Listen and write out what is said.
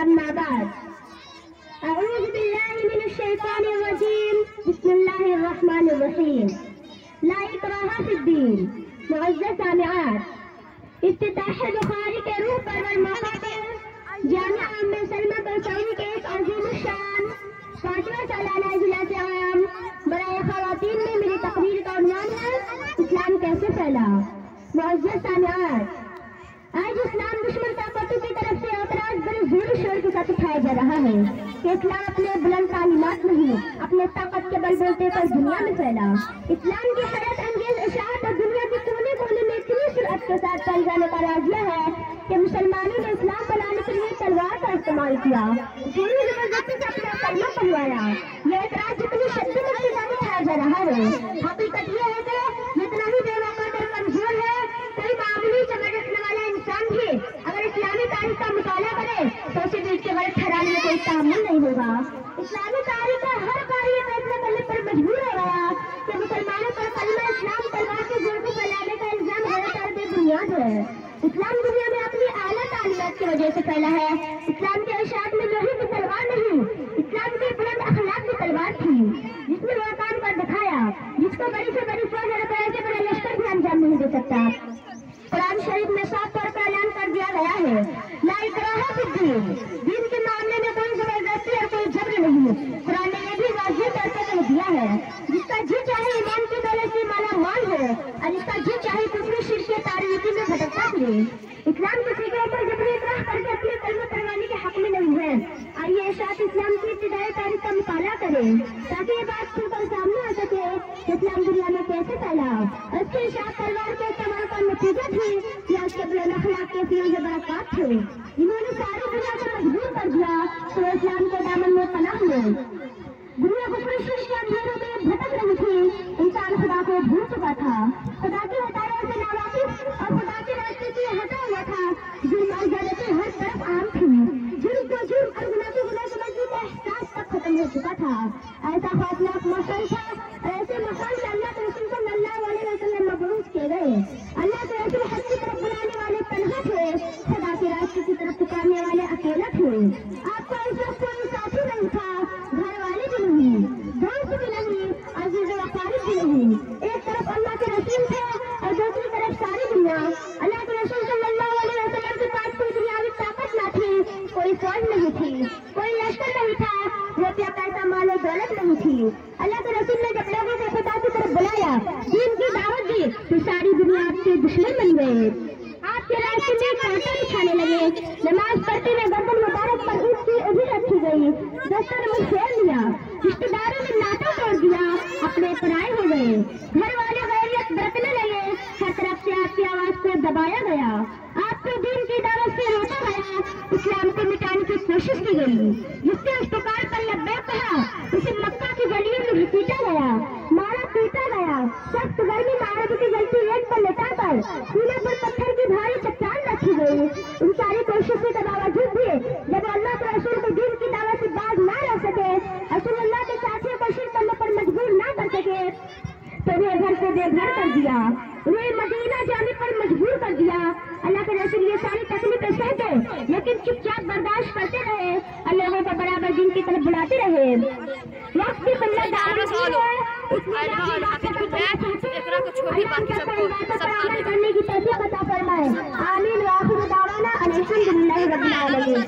أما بعد أعوذ بالله من الشيطان الرجيم بسم الله الرحمن الرحيم لا إكراه في الدين معزز سامعات افتتاح بخاری کے روح پرور موقع پر جامعہ ام سلمہ برسوی کے ایک عظیم الشان 5واں سالانہ اجلاس عام برائے خواتین میں میری تقریر کا عنوان ہے اسلام کیسے پھیلا۔ معزز سامعات، آج اسلام دشمن طاقتوں کی طرف سے اعتراض بڑے زور و شور کے ساتھ اٹھایا جا رہا ہے کہ اسلام اپنے بلند تعلیمات نہیں اپنے طاقت کے بل بولتے پر دنیا میں پھیلا۔ اسلام کی حیرت انگیز اشاعت اور دنیا کے کونے کونے میں اتنی سرعت کے ساتھ پھیل جانے کا راز یہ ہے کہ مسلمانوں نے اسلام بنانے کے لیے تلوار کا استعمال کیا، پوری زبردستی سے اپنا کلمہ پڑھوایا۔ یہ اعتراض جتنی شدت کے ساتھ اٹھایا جا رہا ہے، حقیقت یہ ہے کہ جتنا ہی بے وقت اور کمزور ہے، کوئی معمولی چمڑ رکھنے والا انسان بھی اگر اسلامی تاریخ کا مطالعہ کرے تو اسے بیچ کے غلط ٹھہرانے میں کوئی تعامل نہیں ہوگا۔ اسلامی تاریخ کا ہر قاری یہ فیصلہ کرنے پر مجبور ہو گیا کہ مسلمانوں پر کلمہ اسلام تلوار کے زور کو پھیلانے کا الزام غلط اور بے بنیاد ہے۔ اسلام دنیا میں اپنی اعلیٰ تعلیمات کی وجہ سے پھیلا ہے۔ اسلام کے اشاعت میں لوہے کی تلوار نہیں، اسلام کی بلند اخلاق کی تلوار تھی جس نے وہ کام کر دکھایا جس کو بڑی سے بڑی فوج اور بڑے سے بڑے لشکر بھی انجام نہیں دے سکتا۔ قرآن شریف میں صاف طور پر اعلان کر دیا گیا ہے لا اکراہ فی الدین، دین کے معاملے میں کوئی زبردستی اور کوئی جبر نہیں۔ قرآن نے یہ بھی واضح طور پر کہہ دیا ہے جس کا جی چاہے ایمان کی دولت سے مالا مال ہو اور جس کا جی چاہے کفر شرک کی تاریکی میں بھٹکتا پھرے۔ اسلام کسی کے اوپر جبری اکراہ کر کے اپنے کلمہ پڑھوانے کے حق میں نہیں ہے۔ آئیے اشاعت اسلام کی ابتدائی تاریخ کا مطالعہ کریں تاکہ یہ بات کھل کر سامنے آ سکے کہ اسلام دنیا میں کیسے پھیلا۔ اس کے اشاعت تلوار کے استعمال کا نتیجہ تھی یا اس کے بلند اخلاق کے فیض برکات تھے جنہوں نے ساری دنیا کو مجبور کر دیا تو اسلام کے دامن میں پناہ لے۔ دنیا کو پوری شرک کے اندھیروں میں بھٹک رہی تھی، انسان خدا کو بھول چکا تھا، خدا کی ہدایت سے ناواقف اور خدا کے راستے سے ہٹا ہوا تھا۔ ظلم اور زیادتی ہر طرف عام تھی، جرم کو جرم اور گناہ کو گناہ سمجھنے کا احساس تک ختم ہو چکا تھا۔ ایسا خوفناک موسم تھا اور ایسے موسم میں اللہ کے رسول صلی اللہ علیہ وسلم مبعوث کیے گئے۔ اللہ کے رسول حق کی طرف بلانے والے تنہا تھے، خدا کے راستے کی طرف پکارنے والے اکیلا تھے۔ آپ کا اس وقت کوئی ساتھی نہیں تھا، گھر والے بھی نہیں، دوست بھی نہیں، عزیز و اقارب بھی نہیں۔ ایک طرف اللہ کے رسول تھے اور دوسری طرف ساری دنیا۔ اللہ کے رسول صلی اللہ علیہ وسلم کے پاس کوئی دنیاوی طاقت نہ تھی، کوئی فوج نہیں تھی، کوئی لشکر نہیں تھا، روپیہ پیسہ مال و دولت نہیں تھی۔ اللہ کے رسول نے جب لوگوں کو خدا کی طرف بلایا، دین کی دعوت دی تو ساری دنیا آپ کے دشمن بن گئے، آپ کے راستے میں کانٹے بچھانے لگے۔ نماز پڑھتے ہوئے گردن مبارک پر اونٹ کی اجی رکھی گئی، دوستوں نے منہ پھیر لیا، رشتے داروں نے ناطا توڑ دیا، اپنے پرائے ہو گئے، گھر والے غیریت برتنے لگے، ہر طرف سے آپ کی آواز کو دبایا گیا، آپ کو دین کی دعوت سے روکا گیا، اسلام کو مٹانے کی کوشش کی گئی۔ جس نے اس پکار پر لبیک کہا اسے مکہ کی گلیوں میں گھسیٹا گیا، مارا پیٹا گیا، سخت گرمی میں عرب کی جلتی ریت پر لٹا کر سینے پر پتھر کی بھاری چٹان رکھی گئی۔ ان ساری کوششوں کے باوجود بھی جب اللہ کے رسول کو دین کی دعوت سے باز نہ رہ سکے، رسول اللہ کے ساتھیوں کو شرک کرنے پر مجبور نہ کر سکے تو وہ گھر کو بے گھر کر دیا، وہ مدینہ جانے پر مجبور کر دیا۔ اللہ کے رسول یہ ساری تکلیفیں سہتے لیکن چپ چاپ برداشت کرتے رہے اور لوگوں کو برابر دین کی طرف بلاتے رہے۔ وقت کی قلت کرنے کی توفیق عطا فرمائے۔ آمین۔ وآخر دعوانا ان الحمد للہ رب العالمین۔